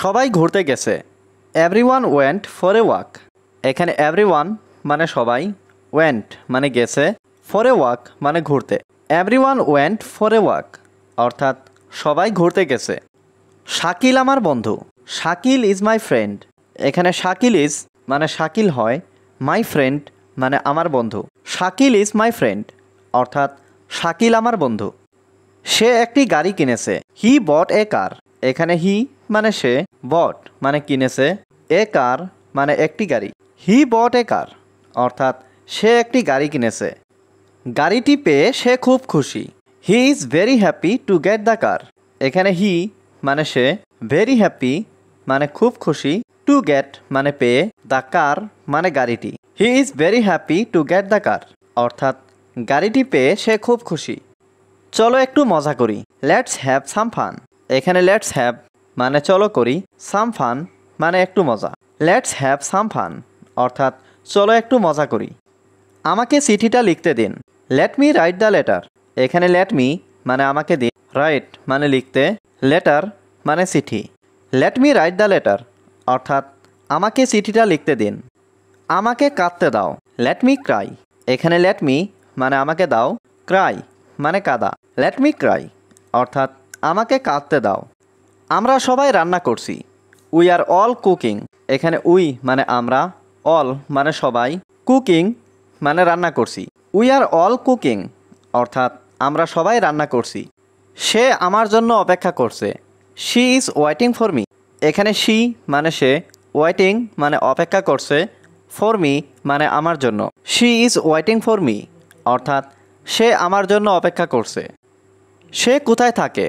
সবাই ঘুরতে গেছে। Everyone went for a walk. এখানে এভরিওয়ান মানে সবাই, ওয়েন্ট মানে গেছে, ফর এ ওয়াক মানে ঘুরতে। Everyone went for a walk অর্থাৎ সবাই ঘুরতে গেছে। শাকিল আমার বন্ধু। Shakil is my friend. এখানে শাকিল ইজ মানে শাকিল হয়, মাই ফ্রেন্ড মানে আমার বন্ধু। শাকিল ইজ মাই ফ্রেন্ড অর্থাৎ শাকিল আমার বন্ধু। সে একটি গাড়ি কিনেছে। হি বট এ কার। এখানে হি মানে সে, বট মানে কিনেছে, এ কার মানে একটি গাড়ি। হি বট এ কার অর্থাৎ সে একটি গাড়ি কিনেছে। গাড়িটি পেয়ে সে খুব খুশি। He is very happy to get the car. এখানে হি মানে সে, ভেরি হ্যাপি মানে খুব খুশি, টু গেট মানে পেয়ে, দ্য কার মানে গাড়িটি। He is very happy to get the car অর্থাৎ গাড়িটি পেয়ে সে খুব খুশি। চলো একটু মজা করি। Let's have some fun. এখানে লেটস হ্যাভ মানে চলো করি, সাম ফান মানে একটু মজা। লেটস হ্যাভ সাম ফান অর্থাৎ চলো একটু মজা করি। আমাকে চিঠিটা লিখতে দিন। Let me write the letter. এখানে লেট মি মানে আমাকে দিন, রাইট মানে লিখতে, লেটার মানে চিঠি। Let me write the letter অর্থাৎ আমাকে চিঠিটা লিখতে দিন। আমাকে কাঁদতে দাও। Let me Cry. এখানে লেট মি মানে আমাকে দাও, ক্রাই মানে কাঁদা। লেট মি ক্রাই অর্থাৎ আমাকে কাঁদতে দাও। আমরা সবাই রান্না করছি। We are all cooking. এখানে উই মানে আমরা, অল মানে সবাই, কুকিং মানে রান্না করছি। উই আর অল কুকিং অর্থাৎ আমরা সবাই রান্না করছি। সে আমার জন্য অপেক্ষা করছে। She is waiting for me. এখানে শি মানে সে, ওয়েটিং মানে অপেক্ষা করছে, ফর মি মানে আমার জন্য। She is waiting for me অর্থাৎ সে আমার জন্য অপেক্ষা করছে। সে কোথায় থাকে?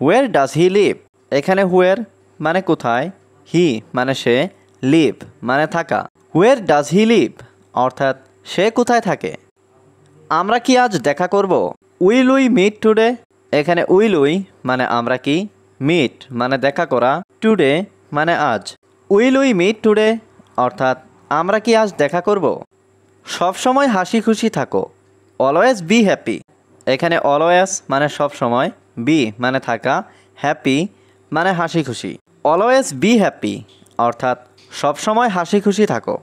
Where does he live. এখানে হোয়ার মানে কোথায়, হি মানে সে, লিভ মানে থাকা। হোয়ার ডাজ হি লিভ অর্থাৎ সে কোথায় থাকে। আমরা কি আজ দেখা করব? Will we meet today. এখানে উইল উই মানে আমরা কি, মিট মানে দেখা করা, টুডে মানে আজ। উইল উই মিট টুডে অর্থাৎ আমরা কি আজ দেখা করব। সবসময় হাসি খুশি থাকো। Always be happy. এখানে অলওয়েজ মানে সবসময়, বি মানে থাকা, হ্যাপি মানে হাসি খুশি। অলওয়েজ বি হ্যাপি অর্থাৎ সবসময় হাসি খুশি থাকো।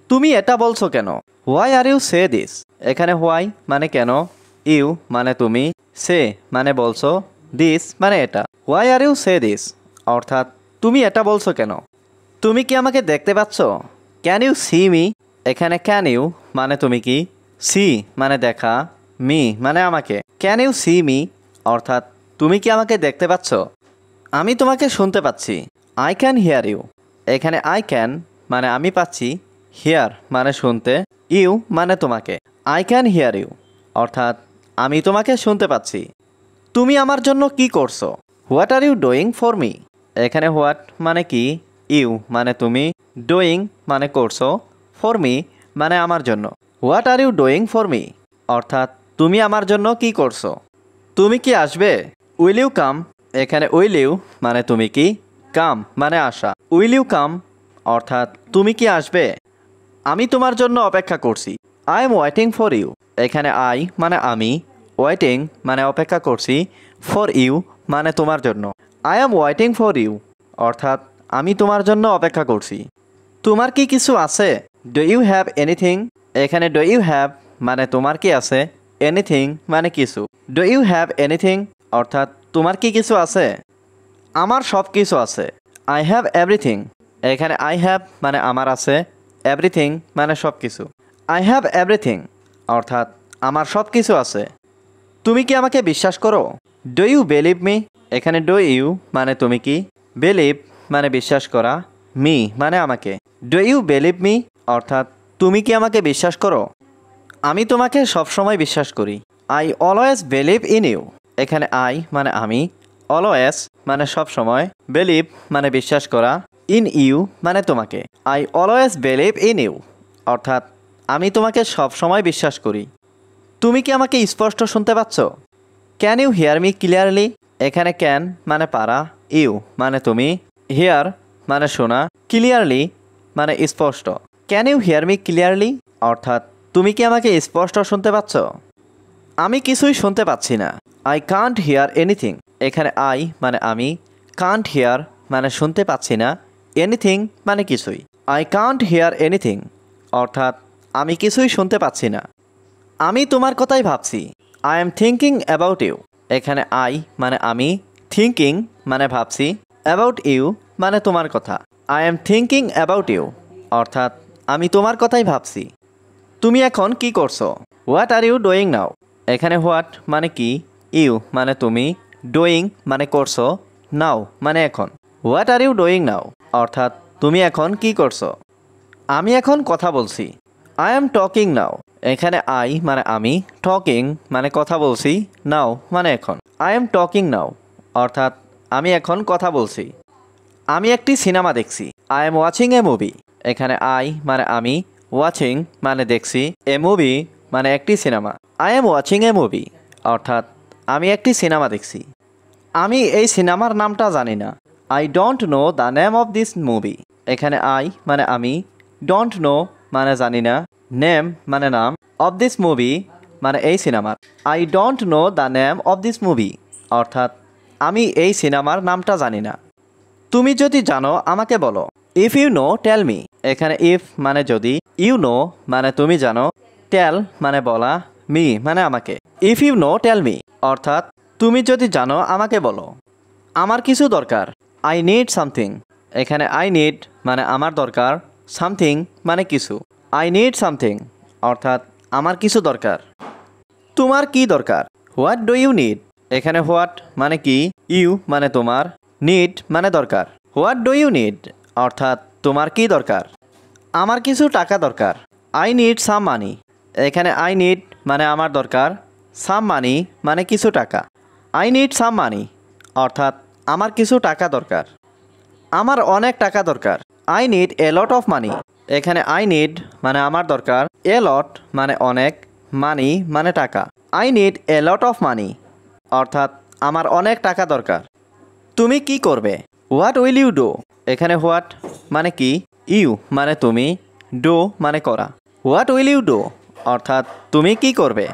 তুমি এটা বলছো কেন? Why are you say this. এখানে হোয়াই মানে কেন, ইউ মানে তুমি, সে মানে বলছো, দিস মানে এটা। Why are you say this অর্থাৎ তুমি এটা বলছো কেন। তুমি কি আমাকে দেখতে পাচ্ছ? Can you see me. এখানে ক্যান ইউ মানে তুমি কি, সি মানে দেখা, মি মানে আমাকে। ক্যান ইউ সি মি অর্থাৎ তুমি কি আমাকে দেখতে পাচ্ছ? আমি তোমাকে শুনতে পাচ্ছি। I can hear you. এখানে আই ক্যান মানে আমি পাচ্ছি, হিয়ার মানে শুনতে, ইউ মানে তোমাকে। আই ক্যান হিয়ার ইউ অর্থাৎ আমি তোমাকে শুনতে পাচ্ছি। তুমি আমার জন্য কি করছো? What are you doing for me. এখানে হোয়াট মানে কি, ইউ মানে তুমি, ডুইং মানে করছো, ফর মি মানে আমার জন্য। What are you doing for me অর্থাৎ তুমি আমার জন্য কি করছো। তুমি কি আসবে? Will you come. এখানে উইল ইউ মানে তুমি কি, কাম মানে আসা। উইল ইউ কাম অর্থাৎ তুমি কি আসবে। আমি তোমার জন্য অপেক্ষা করছি। I am waiting for you. এখানে আই মানে আমি, ওয়েটিং মানে অপেক্ষা করছি, ফর ইউ মানে তোমার জন্য। I am waiting for you অর্থাৎ আমি তোমার জন্য অপেক্ষা করছি। তোমার কি কিছু আছে? Do you have anything. এখানে ডু ইউ হ্যাভ মানে তোমার কি আছে, এনিথিং মানে কিছু। ডু ইউ হ্যাভ এনিথিং অর্থাৎ তোমার কি কিছু আছে। আমার সব কিছু আছে। I have everything. এখানে আই হ্যাভ মানে আমার আছে, এভরিথিং মানে সব কিছু। আই হ্যাভ এভরিথিং অর্থাৎ আমার সব কিছু আছে। তুমি কি আমাকে বিশ্বাস করো? Do you believe me. এখানে ডু ইউ মানে তুমি কি, বিলিভ মানে বিশ্বাস করা, মি মানে আমাকে। ডু ইউ বিলিভ মি অর্থাৎ তুমি কি আমাকে বিশ্বাস করো। আমি তোমাকে সবসময় বিশ্বাস করি। I always believe in you. এখানে আই মানে আমি, অলওয়েজ মানে সবসময়, বিলিভ মানে বিশ্বাস করা, ইন ইউ মানে তোমাকে। I always believe in you অর্থাৎ আমি তোমাকে সবসময় বিশ্বাস করি। তুমি কি আমাকে স্পষ্ট শুনতে পাচ্ছ? Can you hear me clearly. এখানে ক্যান মানে পারা, ইউ মানে তুমি, হিয়ার মানে শোনা, ক্লিয়ারলি মানে স্পষ্ট। Can you hear me clearly অর্থাৎ তুমি কি আমাকে স্পষ্ট শুনতে পাচ্ছ? আমি কিছুই শুনতে পাচ্ছি না। I can't here anything. এখানে আই মানে আমি, কান্ট হিয়ার মানে শুনতে পাচ্ছি না, এনিথিং মানে কিছুই। আই কান্ট হিয়ার এনিথিং অর্থাৎ আমি কিছুই শুনতে পাচ্ছি না। আমি তোমার কথাই ভাবছি, I am thinking about you. এখানে আই মানে আমি, থিঙ্কিং মানে ভাবছি, অ্যাবাউট ইউ মানে তোমার কথা। I am thinking about you অর্থাৎ আমি তোমার কথাই ভাবছি। তুমি এখন কি করছো? What are you doing now. এখানে হোয়াট মানে কি, ইউ মানে তুমি, ডুইং মানে করছো, নাও মানে এখন। What are you doing now অর্থাৎ তুমি এখন কি করছো? আমি এখন কথা বলছি, আই এম টকিং নাও। এখানে আই মানে আমি, টকিং মানে কথা বলছি, নাও মানে এখন। আই এম টকিং নাও অর্থাৎ আমি এখন কথা বলছি। আমি একটি সিনেমা দেখছি, I am watching a movie. এখানে আই মানে আমি, ওয়াচিং মানে দেখছি, এ মুভি মানে একটি cinema. I am watching a movie অর্থাৎ আমি একটি সিনেমা দেখছি। আমি এই সিনেমার নামটা জানি না, I don't know the name of this movie. এখানে আই মানে আমি, ডোন্ট নো মানে জানি না, নেম মানে নাম, অফ দিস মুভি মানে এই সিনেমার। I don't know the name of this movie অর্থাৎ আমি এই সিনেমার নামটা জানি না। তুমি যদি জানো আমাকে বলো, if you know tell me. এখানে ইফ মানে যদি, ইউ নো মানে তুমি জানো, টেল মানে বলা, মি মানে আমাকে। If you know tell me অর্থাৎ তুমি যদি জানো আমাকে বলো। আমার কিছু দরকার, আই নিড সামথিং। এখানে আই নিড মানে আমার দরকার, সামথিং মানে কিছু। আই নিড সামথিং অর্থাৎ আমার কিছু দরকার। তোমার কি দরকার? What do you need. এখানে হোয়াট মানে কি, ইউ মানে তোমার, নিড মানে দরকার। হোয়াট ডু ইউ নিড অর্থাৎ তোমার কি দরকার? আমার কিছু টাকা দরকার, আই নিড সাম মানি। এখানে আই নিড মানে আমার দরকার, সাম মানি মানে কিছু টাকা। আই নিড সাম মানি অর্থাৎ আমার কিছু টাকা দরকার। আমার অনেক টাকা দরকার, I need a lot of মানি। এখানে আই নিড মানে আমার দরকার, এ লট মানে অনেক, মানি মানে টাকা। I need a lot of money অর্থাৎ আমার অনেক টাকা দরকার। তুমি কি করবে? What will you do. এখানে হোয়াট মানে কি, ইউ মানে তুমি, ডু মানে করা। হোয়াট উইল ইউ ডু অর্থাৎ তুমি কি করবে?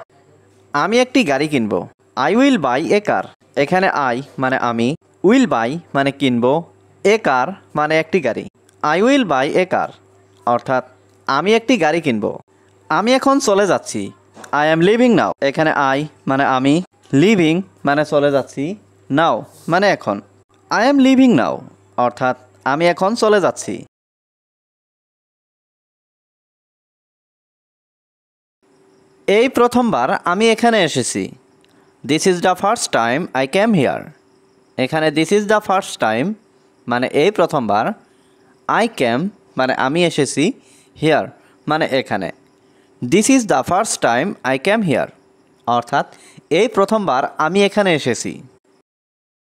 আমি একটি গাড়ি কিনব, আই উইল বাই এ কার। এখানে আই মানে আমি, উইল বাই মানে কিনব, এ কার মানে একটি গাড়ি। আই উইল বাই এ কার অর্থাৎ আমি একটি গাড়ি কিনব। আমি এখন চলে যাচ্ছি, আই অ্যাম লিভিং নাও। এখানে আই মানে আমি, লিভিং মানে চলে যাচ্ছি, নাও মানে এখন। আই অ্যাম লিভিং নাও অর্থাৎ আমি এখন চলে যাচ্ছি। এই প্রথমবার আমি এখানে এসেছি, this is the first time I came here. এখানে this is the first time মানে এই প্রথমবার, আই ক্যাম মানে আমি এসেছি, হিয়ার মানে এখানে। This is the first time I came here অর্থাৎ এই প্রথমবার আমি এখানে এসেছি।